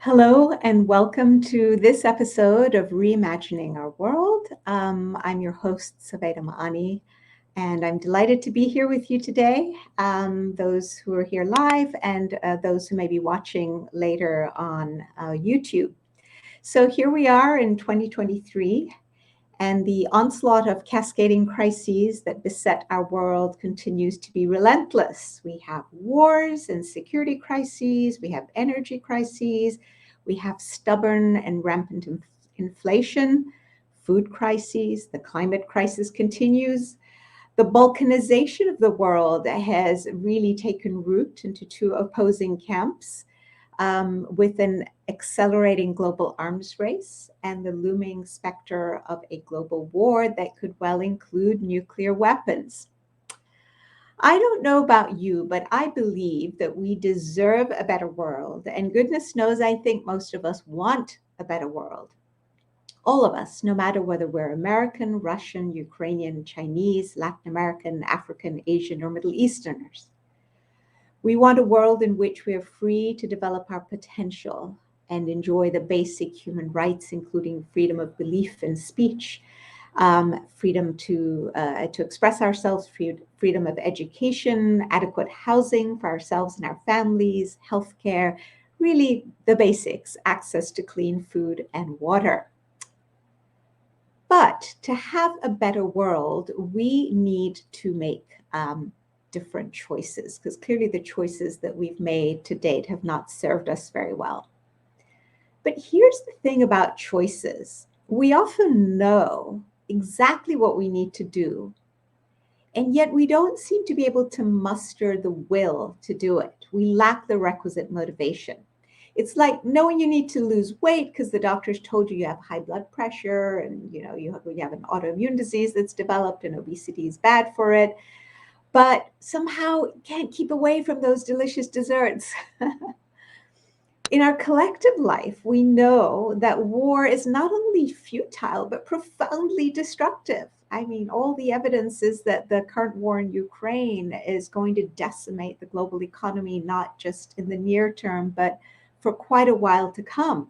Hello, and welcome to this episode of Reimagining Our World. I'm your host, Sabeda Ma'ani, and I'm delighted to be here with you today, those who are here live and those who may be watching later on YouTube. So here we are in 2023, and the onslaught of cascading crises that beset our world continues to be relentless. We have wars and security crises, we have energy crises, we have stubborn and rampant inflation, food crises, the climate crisis continues. The balkanization of the world has really taken root into two opposing camps, with an accelerating global arms race and the looming specter of a global war that could well include nuclear weapons. I don't know about you, but I believe that we deserve a better world. And goodness knows, I think most of us want a better world. All of us, no matter whether we're American, Russian, Ukrainian, Chinese, Latin American, African, Asian, or Middle Easterners. We want a world in which we are free to develop our potential and enjoy the basic human rights, including freedom of belief and speech, freedom to express ourselves, freedom of education, adequate housing for ourselves and our families, healthcare, really the basics, access to clean food and water. But to have a better world, we need to make different choices, because clearly the choices that we've made to date have not served us very well. But here's the thing about choices. We often know exactly what we need to do, and yet we don't seem to be able to muster the will to do it. We lack the requisite motivation. It's like knowing you need to lose weight because the doctors told you have high blood pressure and you have an autoimmune disease that's developed and obesity is bad for it, but somehow can't keep away from those delicious desserts. In our collective life, we know that war is not only futile, but profoundly destructive. I mean, all the evidence is that the current war in Ukraine is going to decimate the global economy, not just in the near term, but for quite a while to come.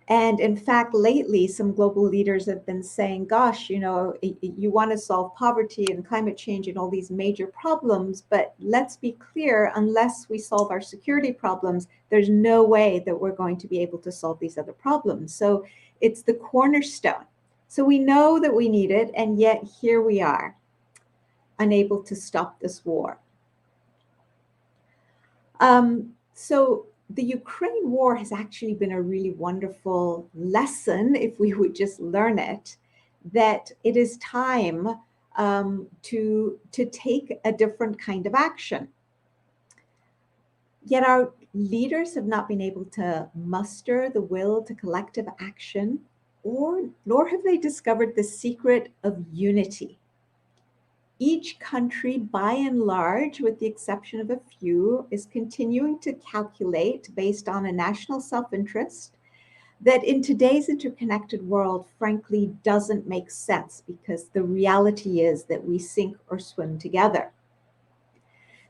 And in fact, lately, some global leaders have been saying, gosh, you want to solve poverty and climate change and all these major problems, but let's be clear, unless we solve our security problems, there's no way that we're going to be able to solve these other problems. So it's the cornerstone. So we know that we need it, and yet here we are, unable to stop this war. So the Ukraine war has actually been a really wonderful lesson, if we would just learn it, that it is time to take a different kind of action. Yet our leaders have not been able to muster the will to collective action, nor have they discovered the secret of unity. Each country, by and large, with the exception of a few, is continuing to calculate based on a national self-interest that in today's interconnected world, frankly, doesn't make sense, because the reality is that we sink or swim together.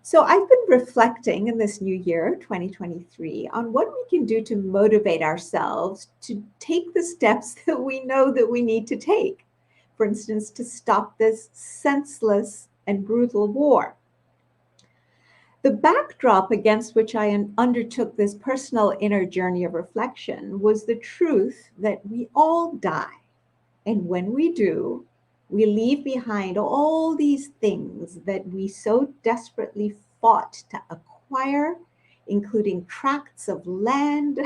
So I've been reflecting in this new year, 2023, on what we can do to motivate ourselves to take the steps that we know that we need to take. For instance, to stop this senseless and brutal war. The backdrop against which I undertook this personal inner journey of reflection was the truth that we all die. And when we do, we leave behind all these things that we so desperately fought to acquire, including tracts of land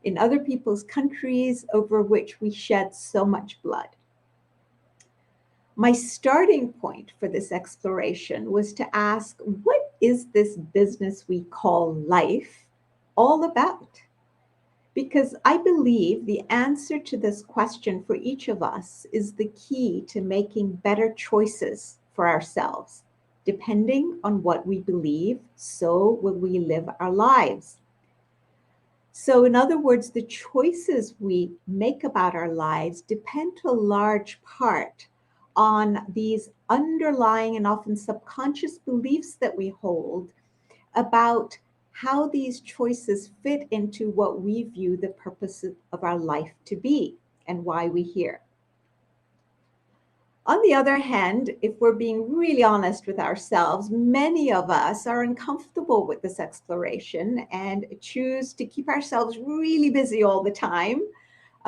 in other people's countries over which we shed so much blood. My starting point for this exploration was to ask, what is this business we call life all about? Because I believe the answer to this question for each of us is the key to making better choices for ourselves. Depending on what we believe, so will we live our lives. So, in other words, the choices we make about our lives depend to a large part on these underlying and often subconscious beliefs that we hold about how these choices fit into what we view the purpose of our life to be and why we're here. On the other hand, if we're being really honest with ourselves, many of us are uncomfortable with this exploration and choose to keep ourselves really busy all the time,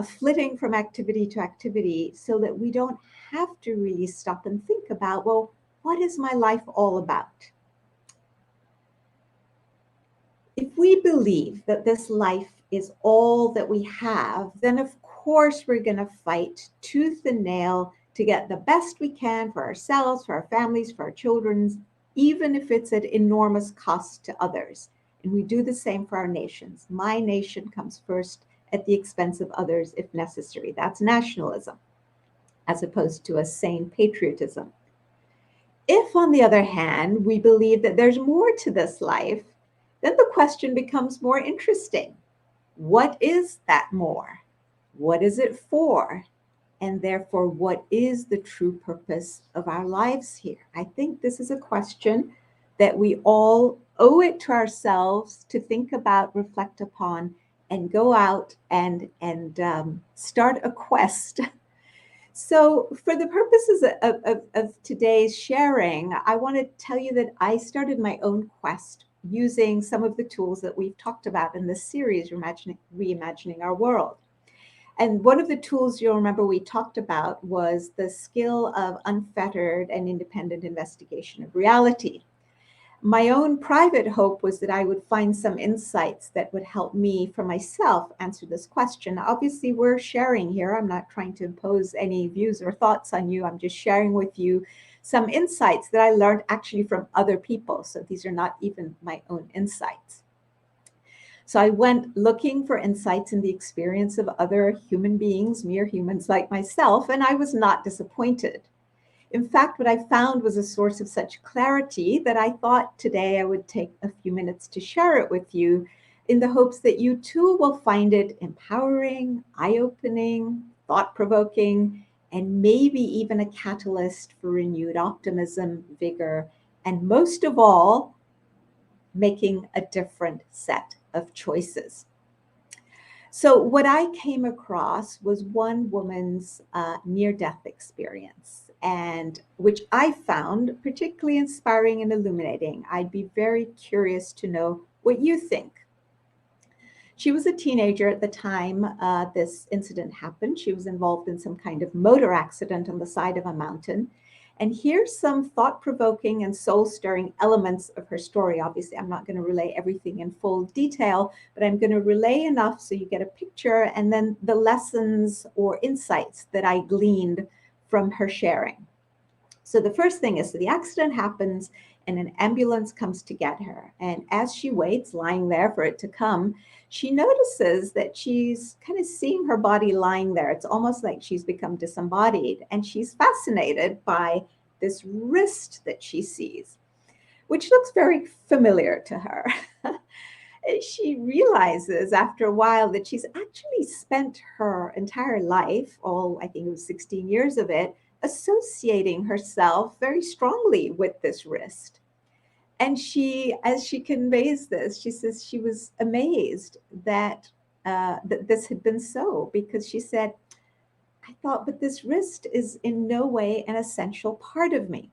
flitting from activity to activity so that we don't have to really stop and think about, well, what is my life all about? If we believe that this life is all that we have, then of course we're going to fight tooth and nail to get the best we can for ourselves, for our families, for our children, even if it's at enormous cost to others. And we do the same for our nations. My nation comes first at the expense of others if necessary. That's nationalism, as opposed to a sane patriotism. If, on the other hand, we believe that there's more to this life, then the question becomes more interesting. What is that more? What is it for? And therefore, what is the true purpose of our lives here? I think this is a question that we all owe it to ourselves to think about, reflect upon, and go out and start a quest. So for the purposes of today's sharing, I want to tell you that I started my own quest using some of the tools that we've talked about in this series, Reimagining Our World. And one of the tools you'll remember we talked about was the skill of unfettered and independent investigation of reality. My own private hope was that I would find some insights that would help me for myself answer this question. Obviously, we're sharing here. I'm not trying to impose any views or thoughts on you. I'm just sharing with you some insights that I learned actually from other people. So these are not even my own insights. So I went looking for insights in the experience of other human beings, mere humans like myself, and I was not disappointed. In fact, what I found was a source of such clarity that I thought today I would take a few minutes to share it with you in the hopes that you too will find it empowering, eye-opening, thought-provoking, and maybe even a catalyst for renewed optimism, vigor, and most of all, making a different set of choices. So what I came across was one woman's near-death experience, and which I found particularly inspiring and illuminating. I'd be very curious to know what you think. She was a teenager at the time this incident happened. She was involved in some kind of motor accident on the side of a mountain. And here's some thought-provoking and soul-stirring elements of her story. Obviously, I'm not going to relay everything in full detail, but I'm going to relay enough so you get a picture and then the lessons or insights that I gleaned from her sharing. So the first thing is, so the accident happens and an ambulance comes to get her. And as she waits, lying there for it to come, she notices that she's kind of seeing her body lying there. It's almost like she's become disembodied. And she's fascinated by this wrist that she sees, which looks very familiar to her. She realizes after a while that she's actually spent her entire life, I think it was 16 years of it, associating herself very strongly with this wrist. And as she conveys this, she says she was amazed that this had been so, because she said, I thought, but this wrist is in no way an essential part of me.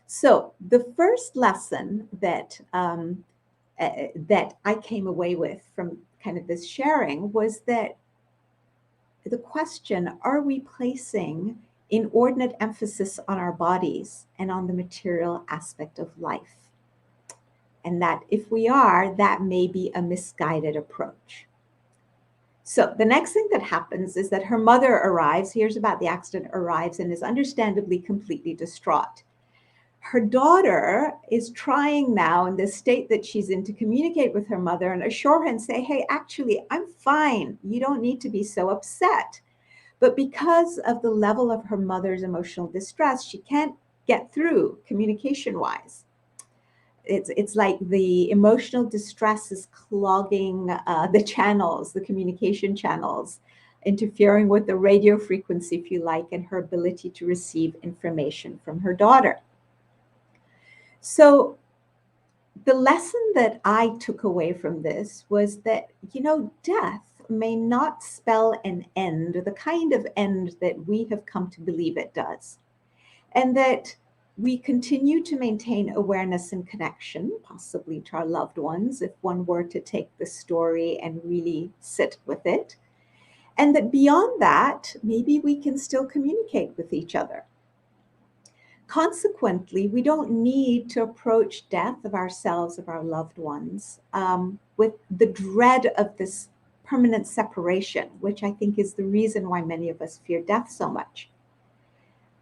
So the first lesson that I came away with from kind of this sharing was that the question, are we placing inordinate emphasis on our bodies and on the material aspect of life? And that if we are, that may be a misguided approach. So the next thing that happens is that her mother arrives, hears about the accident, arrives, and is understandably completely distraught. Her daughter is trying now in the state that she's in to communicate with her mother and assure her and say, hey, actually, I'm fine. You don't need to be so upset. But because of the level of her mother's emotional distress, she can't get through communication-wise. It's like the emotional distress is clogging the channels, the communication channels, interfering with the radio frequency, if you like, and her ability to receive information from her daughter. So The lesson that I took away from this was that, death may not spell an end, or the kind of end that we have come to believe it does, and that we continue to maintain awareness and connection, possibly to our loved ones, if one were to take the story and really sit with it. And that beyond that, maybe we can still communicate with each other. Consequently, we don't need to approach death of ourselves, of our loved ones, with the dread of this permanent separation, which I think is the reason why many of us fear death so much.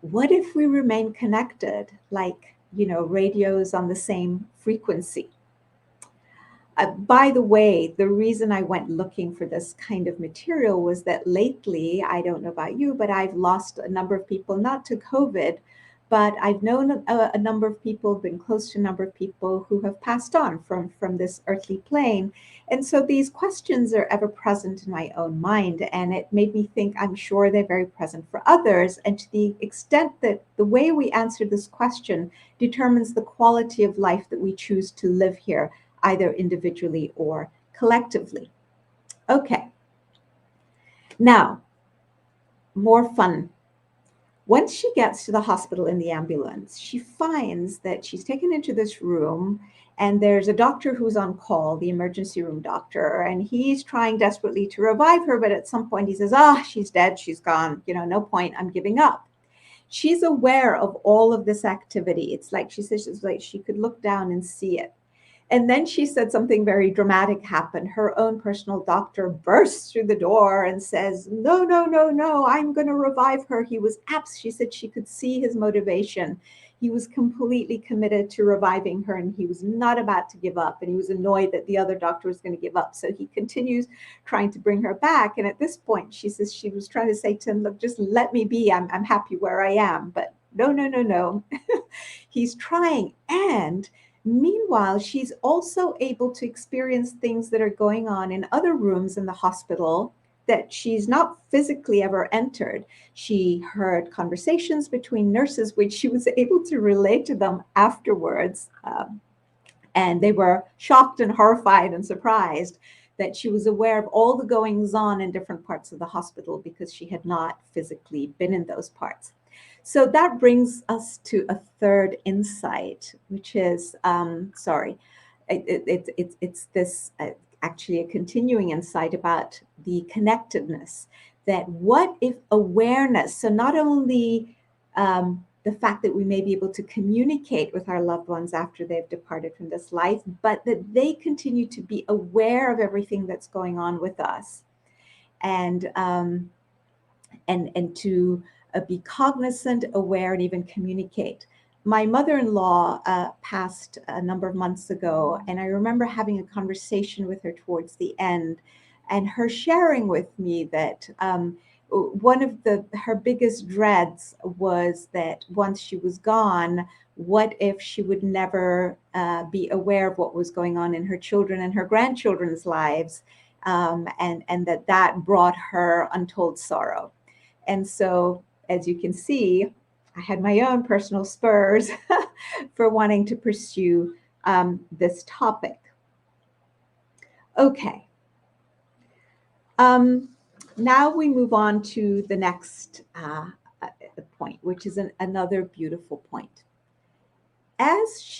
What if we remain connected, like, radios on the same frequency? By the way, the reason I went looking for this kind of material was that lately, I don't know about you, but I've lost a number of people, not to COVID, but I've known a number of people, been close to a number of people who have passed on from this earthly plane. And so these questions are ever present in my own mind. And it made me think, I'm sure they're very present for others. And to the extent that the way we answer this question determines the quality of life that we choose to live here, either individually or collectively. Okay. Now, more fun. Once she gets to the hospital in the ambulance, she finds that she's taken into this room and there's a doctor who's on call, the emergency room doctor, and he's trying desperately to revive her. But at some point he says, she's dead, she's gone, no point, I'm giving up. She's aware of all of this activity. It's like she says, it's like she could look down and see it. And then she said something very dramatic happened. Her own personal doctor bursts through the door and says, no, no, no, no, I'm going to revive her. He was she said she could see his motivation. He was completely committed to reviving her, and he was not about to give up. And he was annoyed that the other doctor was going to give up. So he continues trying to bring her back. And at this point, she says she was trying to say to him, look, just let me be. I'm happy where I am. But no, no, no, no. He's trying. And meanwhile, she's also able to experience things that are going on in other rooms in the hospital that she's not physically ever entered. She heard conversations between nurses, which she was able to relate to them afterwards. And they were shocked and horrified and surprised that she was aware of all the goings on in different parts of the hospital because she had not physically been in those parts. So that brings us to a third insight, which is, it's this actually a continuing insight about the connectedness, that what if awareness, so not only the fact that we may be able to communicate with our loved ones after they've departed from this life, but that they continue to be aware of everything that's going on with us, and to be cognizant, aware, and even communicate. My mother-in-law passed a number of months ago, and I remember having a conversation with her towards the end, and her sharing with me that one of her biggest dreads was that once she was gone, what if she would never be aware of what was going on in her children and her grandchildren's lives, and that brought her untold sorrow. And so, as you can see, I had my own personal spurs for wanting to pursue this topic. Okay. Now we move on to the next point, which is another beautiful point. As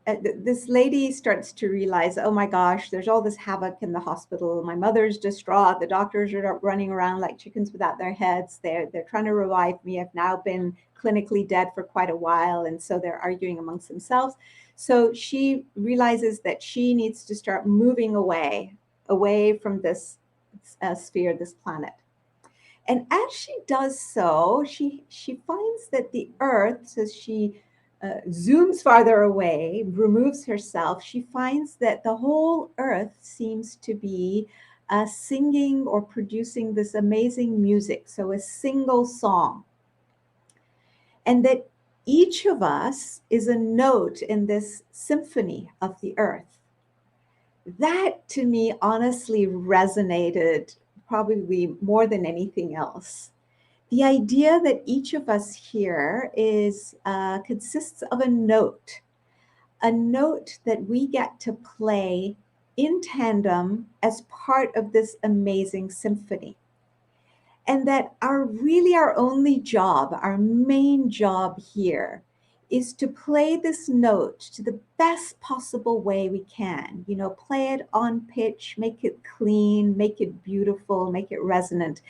this lady starts to realize, oh my gosh, there's all this havoc in the hospital. My mother's distraught. The doctors are running around like chickens without their heads. They're trying to revive me. I've now been clinically dead for quite a while. And so they're arguing amongst themselves. So she realizes that she needs to start moving away from this sphere, this planet. And as she does so, she finds that the earth, as she zooms farther away, removes herself, she finds that the whole earth seems to be singing or producing this amazing music, so a single song. And that each of us is a note in this symphony of the earth. That, to me, honestly resonated probably more than anything else. The idea that each of us here consists of a note, a note that we get to play in tandem as part of this amazing symphony. And that our only job, our main job here, is to play this note to the best possible way we can. You know, play it on pitch, make it clean, make it beautiful, make it resonant.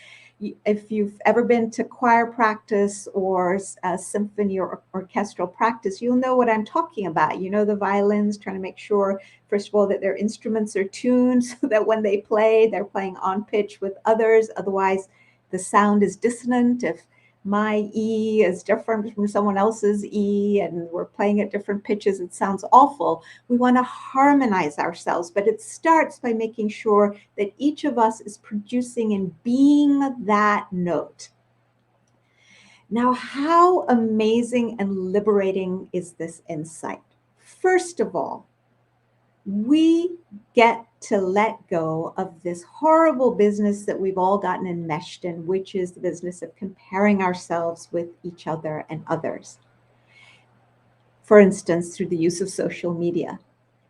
If you've ever been to choir practice or symphony or orchestral practice, you'll know what I'm talking about. You know, the violins trying to make sure, first of all, that their instruments are tuned so that when they play, they're playing on pitch with others. Otherwise, the sound is dissonant. If my E is different from someone else's E and we're playing at different pitches, it sounds awful. We want to harmonize ourselves, but it starts by making sure that each of us is producing and being that note. Now, how amazing and liberating is this insight? First of all, we get to let go of this horrible business that we've all gotten enmeshed in, which is the business of comparing ourselves with each other and others. For instance, through the use of social media.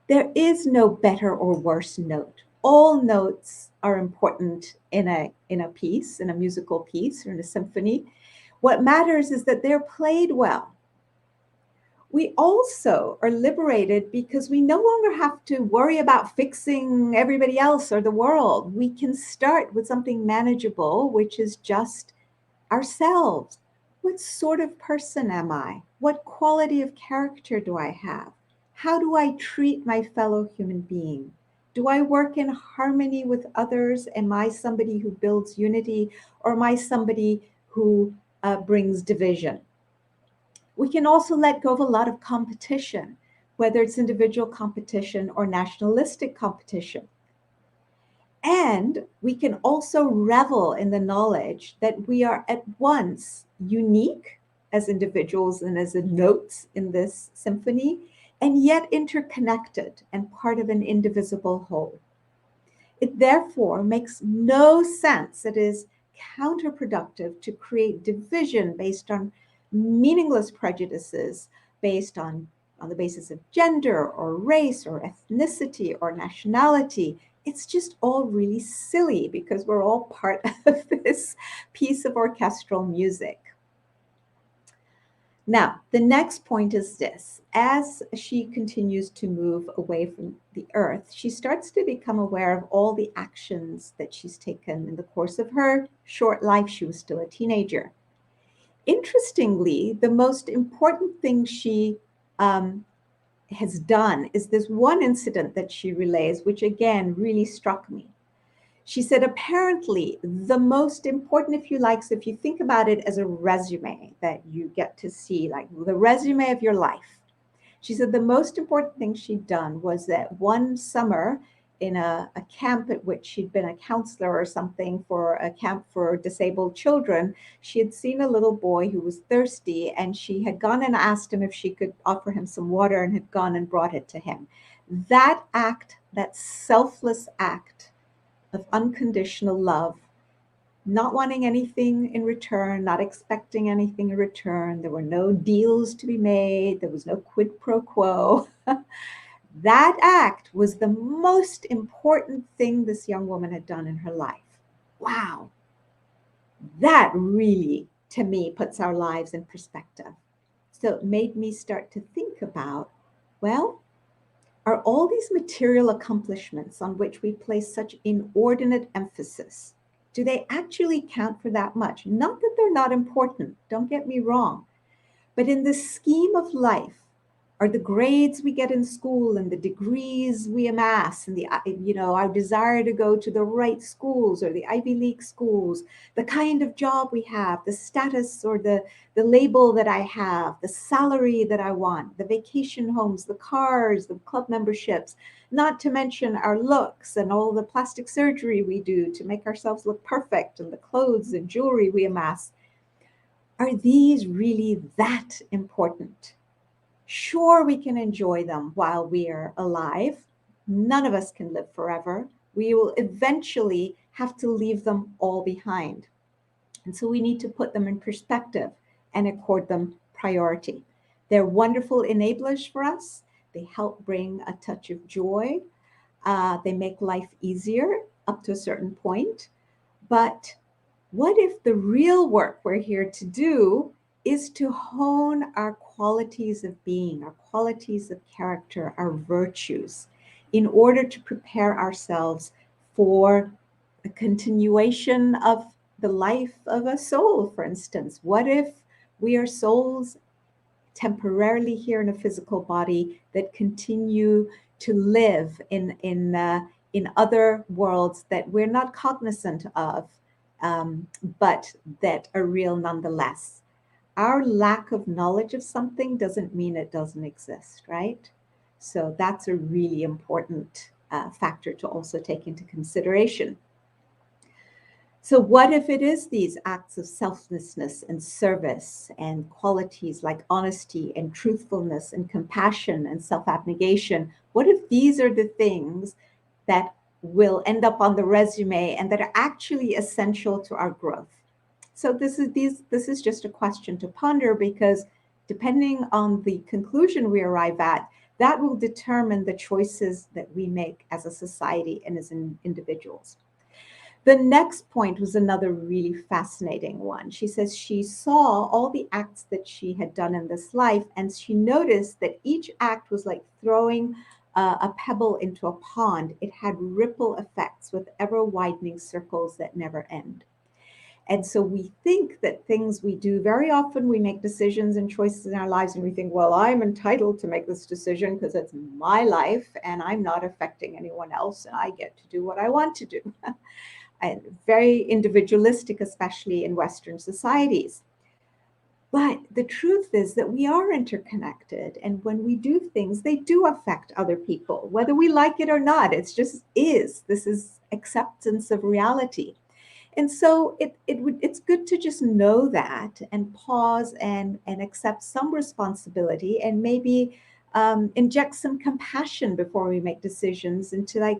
There is no better or worse note. All notes are important in a piece, in a musical piece or in a symphony. What matters is that they're played well. We also are liberated because we no longer have to worry about fixing everybody else or the world. We can start with something manageable, which is just ourselves. What sort of person am I? What quality of character do I have? How do I treat my fellow human being? Do I work in harmony with others? Am I somebody who builds unity, or am I somebody who brings division? We can also let go of a lot of competition, whether it's individual competition or nationalistic competition. And we can also revel in the knowledge that we are at once unique as individuals and as notes in this symphony, and yet interconnected and part of an indivisible whole. It therefore makes no sense. It is counterproductive to create division based on meaningless prejudices based on the basis of gender or race or ethnicity or nationality. It's just all really silly because we're all part of this piece of orchestral music. Now, the next point is this. As she continues to move away from the earth, she starts to become aware of all the actions that she's taken in the course of her short life. She was still a teenager. Interestingly, the most important thing she has done is this one incident that she relays, which again really struck me. She said, apparently, the most important, if you like, so if you think about it as a resume that you get to see, like the resume of your life. She said the most important thing she'd done was that one summer in a camp at which she'd been a counselor or something for a camp for disabled children, she had seen a little boy who was thirsty, and she had gone and asked him if she could offer him some water, and had gone and brought it to him. That act, that selfless act of unconditional love, not wanting anything in return, not expecting anything in return. There were no deals to be made. There was no quid pro quo. That act was the most important thing this young woman had done in her life. Wow. That really, to me, puts our lives in perspective. So it made me start to think about, well, are all these material accomplishments on which we place such inordinate emphasis, do they actually count for that much? Not that they're not important, don't get me wrong, but in the scheme of life, are the grades we get in school and the degrees we amass and our desire to go to the right schools or the Ivy League schools, the kind of job we have, the status or the label that I have, the salary that I want, the vacation homes, the cars, the club memberships, not to mention our looks and all the plastic surgery we do to make ourselves look perfect, and the clothes and jewelry we amass. Are these really that important? Sure, we can enjoy them while we are alive. None of us can live forever. We will eventually have to leave them all behind. And so we need to put them in perspective and accord them priority. They're wonderful enablers for us. They help bring a touch of joy. They make life easier up to a certain point. But what if the real work we're here to do is to hone our qualities of being, our qualities of character, our virtues, in order to prepare ourselves for a continuation of the life of a soul, for instance? What if we are souls temporarily here in a physical body that continue to live in other worlds that we're not cognizant of, but that are real nonetheless? Our lack of knowledge of something doesn't mean it doesn't exist, right? So that's a really important factor to also take into consideration. So what if it is these acts of selflessness and service and qualities like honesty and truthfulness and compassion and self-abnegation? What if these are the things that will end up on the resume and that are actually essential to our growth? So this is just a question to ponder, because depending on the conclusion we arrive at, that will determine the choices that we make as a society and as individuals. The next point was another really fascinating one. She says she saw all the acts that she had done in this life, and she noticed that each act was like throwing a pebble into a pond. It had ripple effects with ever widening circles that never end. And so we think that things we do, very often we make decisions and choices in our lives and we think, well, I'm entitled to make this decision because it's my life and I'm not affecting anyone else and I get to do what I want to do. And very individualistic, especially in Western societies. But the truth is that we are interconnected. And when we do things, they do affect other people, whether we like it or not. It's just is. This is acceptance of reality. And so it's good to just know that and pause and accept some responsibility, and maybe inject some compassion before we make decisions into like,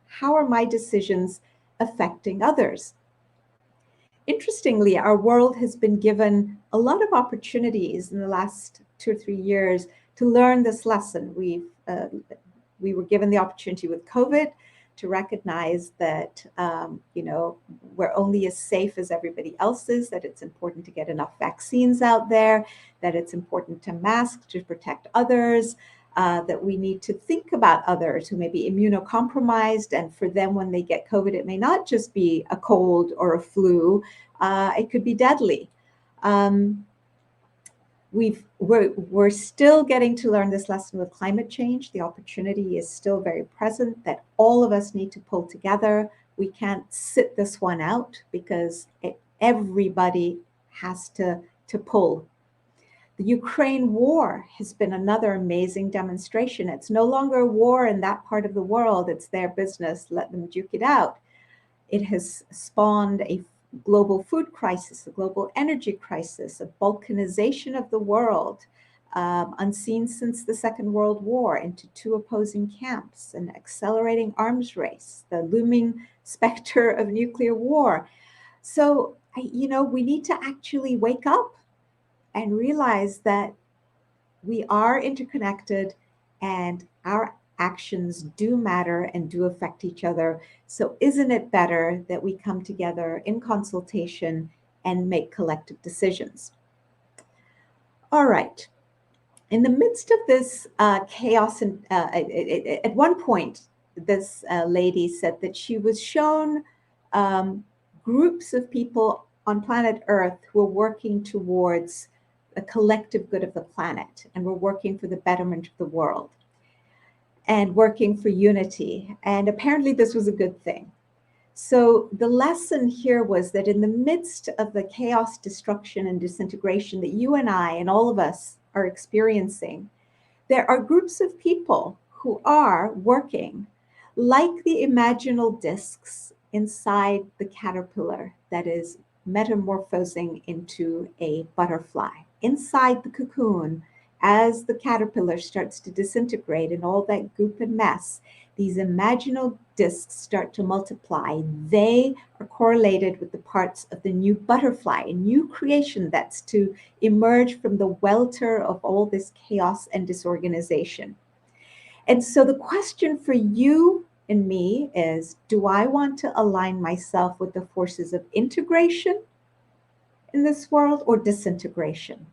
how are my decisions affecting others? Interestingly, our world has been given a lot of opportunities in the last 2 or 3 years to learn this lesson. We were given the opportunity with COVID to recognize that we're only as safe as everybody else is, that it's important to get enough vaccines out there, that it's important to mask to protect others, that we need to think about others who may be immunocompromised, and for them, when they get COVID, it may not just be a cold or a flu, it could be deadly. We're still getting to learn this lesson with climate change. The opportunity is still very present that all of us need to pull together. We can't sit this one out because everybody has to pull. The Ukraine war has been another amazing demonstration. It's no longer a war in that part of the world. It's their business. Let them duke it out. It has spawned a global food crisis, a global energy crisis, a balkanization of the world, unseen since the Second World War, into two opposing camps, an accelerating arms race, the looming specter of nuclear war. So, we need to actually wake up and realize that we are interconnected and our actions do matter and do affect each other. So isn't it better that we come together in consultation and make collective decisions? All right. In the midst of this chaos, and at one point, this lady said that she was shown groups of people on planet Earth who are working towards a collective good of the planet, and we're working for the betterment of the world and working for unity. And apparently this was a good thing. So the lesson here was that in the midst of the chaos, destruction, and disintegration that you and I and all of us are experiencing, there are groups of people who are working like the imaginal discs inside the caterpillar that is metamorphosing into a butterfly. Inside the cocoon, as the caterpillar starts to disintegrate and all that goop and mess, these imaginal discs start to multiply. They are correlated with the parts of the new butterfly, a new creation that's to emerge from the welter of all this chaos and disorganization. And so the question for you and me is, do I want to align myself with the forces of integration in this world or disintegration?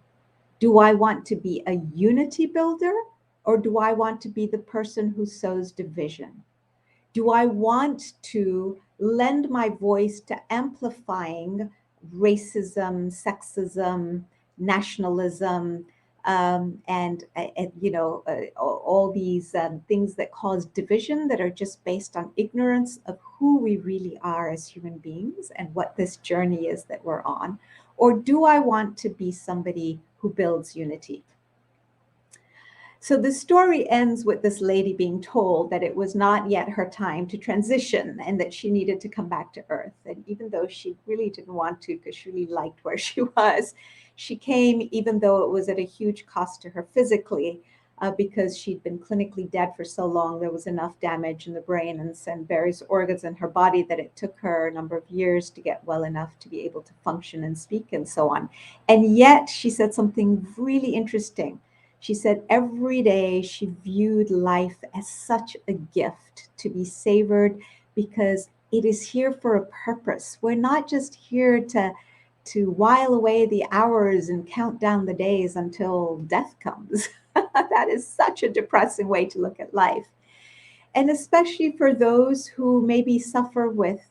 Do I want to be a unity builder or do I want to be the person who sows division? Do I want to lend my voice to amplifying racism, sexism, nationalism, all these things that cause division that are just based on ignorance of who we really are as human beings and what this journey is that we're on? Or do I want to be somebody who builds unity? So the story ends with this lady being told that it was not yet her time to transition and that she needed to come back to Earth. And even though she really didn't want to, because she really liked where she was, she came even though it was at a huge cost to her physically, because she'd been clinically dead for so long. There was enough damage in the brain and various organs in her body that it took her a number of years to get well enough to be able to function and speak and so on. And yet she said something really interesting. She said every day she viewed life as such a gift to be savored because it is here for a purpose. We're not just here to while away the hours and count down the days until death comes. That is such a depressing way to look at life. And especially for those who maybe suffer with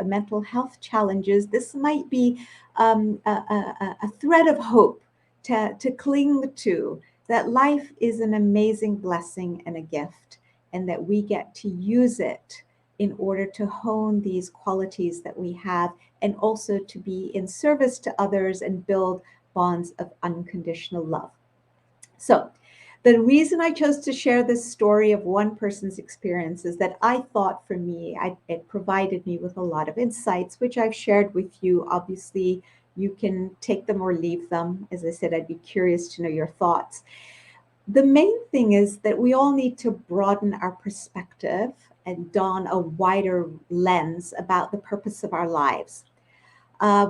mental health challenges, this might be a thread of hope to cling to, that life is an amazing blessing and a gift, and that we get to use it in order to hone these qualities that we have, and also to be in service to others and build bonds of unconditional love. So, the reason I chose to share this story of one person's experience is that I thought for me, it provided me with a lot of insights, which I've shared with you. Obviously, you can take them or leave them. As I said, I'd be curious to know your thoughts. The main thing is that we all need to broaden our perspective and don a wider lens about the purpose of our lives.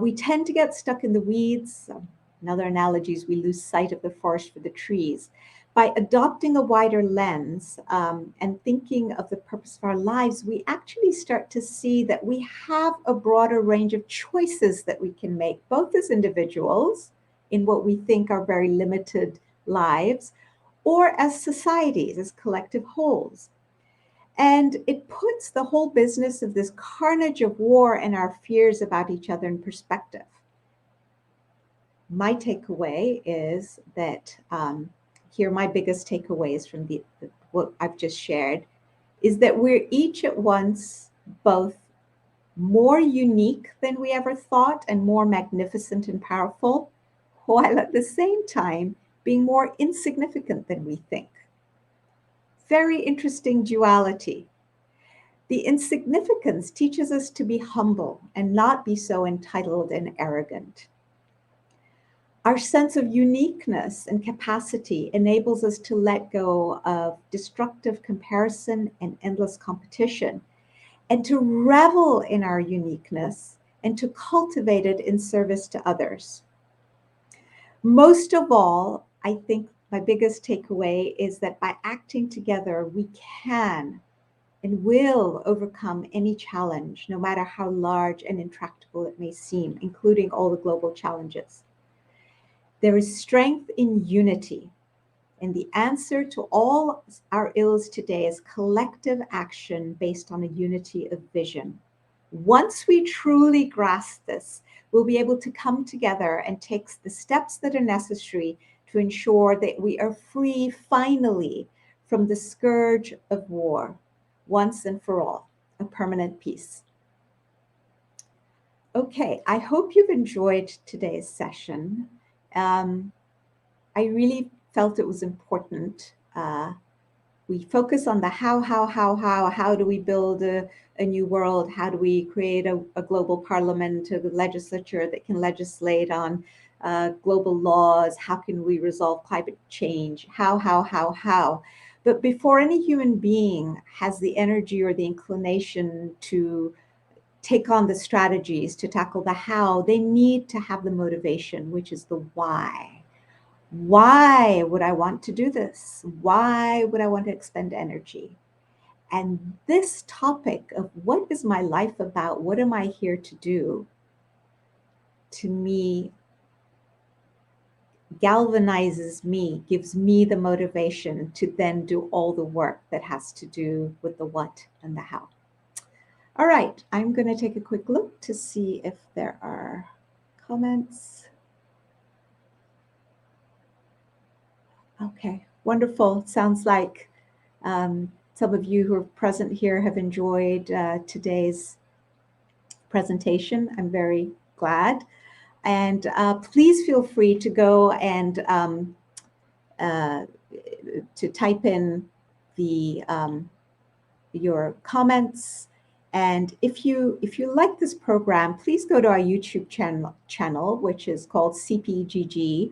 We tend to get stuck in the weeds. Another analogy is we lose sight of the forest for the trees. By adopting a wider lens and thinking of the purpose of our lives, we actually start to see that we have a broader range of choices that we can make, both as individuals in what we think are very limited lives, or as societies, as collective wholes. And it puts the whole business of this carnage of war and our fears about each other in perspective. My takeaway is that here, my biggest takeaways from what I've just shared is that we're each at once both more unique than we ever thought and more magnificent and powerful, while at the same time being more insignificant than we think. Very interesting duality. The insignificance teaches us to be humble and not be so entitled and arrogant. Our sense of uniqueness and capacity enables us to let go of destructive comparison and endless competition, and to revel in our uniqueness and to cultivate it in service to others. Most of all, I think my biggest takeaway is that by acting together, we can and will overcome any challenge, no matter how large and intractable it may seem, including all the global challenges. There is strength in unity, and the answer to all our ills today is collective action based on a unity of vision. Once we truly grasp this, we'll be able to come together and take the steps that are necessary to ensure that we are free finally from the scourge of war, once and for all, a permanent peace. Okay, I hope you've enjoyed today's session. I really felt it was important. We focus on the how do we build a new world? How do we create a global parliament, a legislature that can legislate on global laws? How can we resolve climate change? How? But before any human being has the energy or the inclination to take on the strategies to tackle the how, they need to have the motivation, which is the why. Why would I want to do this? Why would I want to expend energy? And this topic of what is my life about? What am I here to do? To me, galvanizes me, gives me the motivation to then do all the work that has to do with the what and the how. All right, I'm going to take a quick look to see if there are comments. Okay, wonderful. Sounds like some of you who are present here have enjoyed today's presentation. I'm very glad. And please feel free to go and uh, to type in the your comments. And if you like this program, please go to our YouTube channel, which is called CPGG.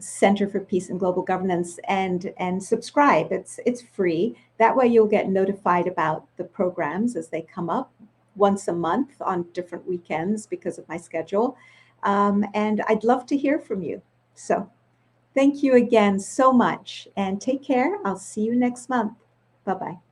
Center for Peace and Global Governance, and subscribe. It's free. That way you'll get notified about the programs as they come up once a month on different weekends because of my schedule. And I'd love to hear from you. So thank you again so much and take care. I'll see you next month. Bye-bye.